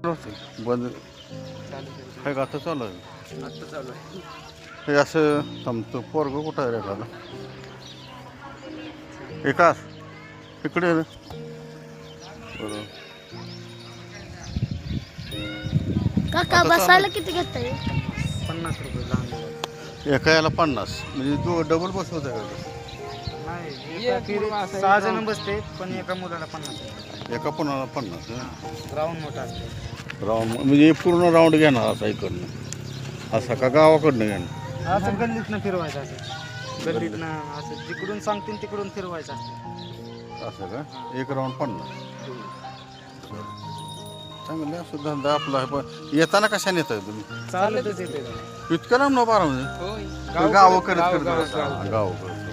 बंद चालू काय का आता चालू आहे आता चालू आहे. हे असं थांबतो पोरग कुठं आहे रे एखादा एकाच इकडे आहे रे. बरोबर काका आता बसायला चालू. किती घेताय? 50 रुपये लहान मुलाला. एका याला 50 म्हणजे तू डबल बसवत आहे का नाही एका फिरीत 6 जण बसते पण एका मुलाला 50 रुपये. एका पुन्हा 50 ग्राउंड मोठा असते. राऊंड म्हणजे पूर्ण राऊंड घेणार असा इकडनं असा का गावाकडनं घेणार असं गल्लीतनं फिरवायचं असं गल्लीतनं असं जिकडून सांगतील तिकडून फिरवायचं असतं. असं का एक राऊंड 50 चांगलं असं धंदा आपला आहे. पण येताना कशाने येत आहे तुम्ही चालतच येते जरा. इतकं लांब ना बारा म्हणजे होय गाव करत करत गाव- गाव करत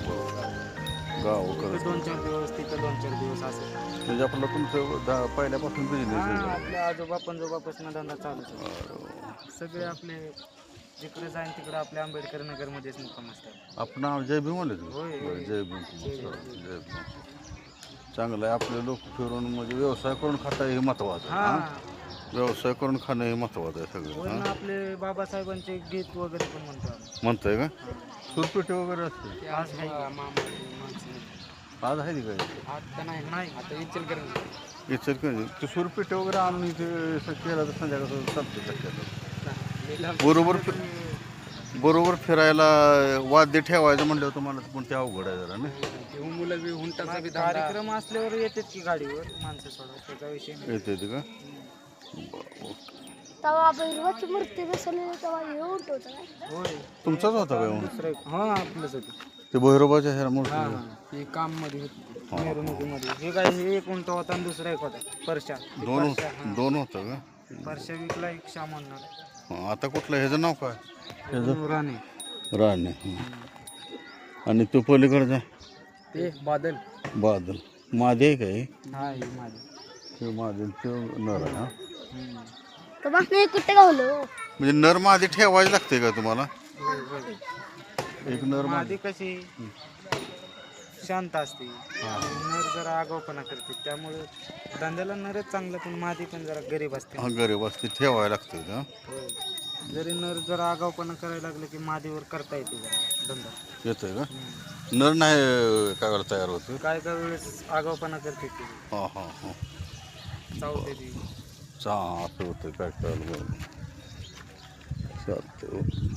गाव करत 2-4 दिवस तिथं 2-4 दिवस असं. म्हणजे आपलं तुमचं पहिल्यापासून हा, बिझनेस आपल्या आजोबा पंजोबापासून धंदा चालूच आहे. सगळे आपले जिकडे जाईन तिकडे आपल्या आंबेडकर नगर मध्येच मुक्काम असतात. आपण नाव जय भीम म्हणले होय, होय. जय भीम जय भीम चांगलं आहे. आपले लोक फिरून म्हणजे व्यवसाय करून खाता हे महत्वाचं हा हां व्यवसाय करून खाणं हे महत्वाचं आहे सगळं होय हां ना, आपले बाबासाहेबांचे गीत वगैरे पण म्हणतो आम्ही. म्हणताय का सुरपेटे वगैरे असते आज आहे आज आहे ती काय आता नाही आता इचलकरंजी. इचलकरंजी ते सुरपेटे वगैरे आणून इथे असं केलं तर संध्याकाळ चालतं शक्यतो बरोबर फिरायला वाद्य ठेवायचं म्हणलं तुम्हाला पण ते अवघड आहे जरा ना मुलं बी हुंटाचा बी कार्यक्रम असल्यावर येतात की गाडीवर माणसं सोडा त्याचा विषय नाही. येते ते का तेव्हा भैरवाची मूर्ती बसवलेली तेव्हा येऊन ठेवतो काय? होय तुमचाच होता काय म्हणून दुसरं हा आपलंच होतं. ते भैरोबाच्या ह्या हा मूर्ती हे काम मध्ये होती मिरवणुकीमध्ये. हे काय हे एक उंट होता आणि दुसरा एक होता परशा. दोन होतं का परशा विकला एक शा म्हणणार हां, आता कुठलं ह्याचं नाव काय ह्याचं राणे राणे हं. आणि तो पलीकडचा ते बादल. बादल मादी आहे काय हा हे माझे. ते मादी तो नर आहे हा तर मग नाही कुठे गावलो? म्हणजे नर मादी ठेवायला लागते का तुम्हाला एक नर मादी माझी कशी शांत असते नर जरा आगाऊपणा करते त्यामुळे धंद्याला नरच चांगलं पण मादी पण जरा गरीब असते. हा गरीब असते ठेवायला लागते का होय. जरी नर जरा आगाऊपणा करायला लागलं की मादीवर करता येते जरा धंदा. येतोय का नर नाही काय वेळा तयार होते काय काय वेळेस आगाऊपणा करते ती हां हां हां चावते ती. असं होतं काय कळलं चालतं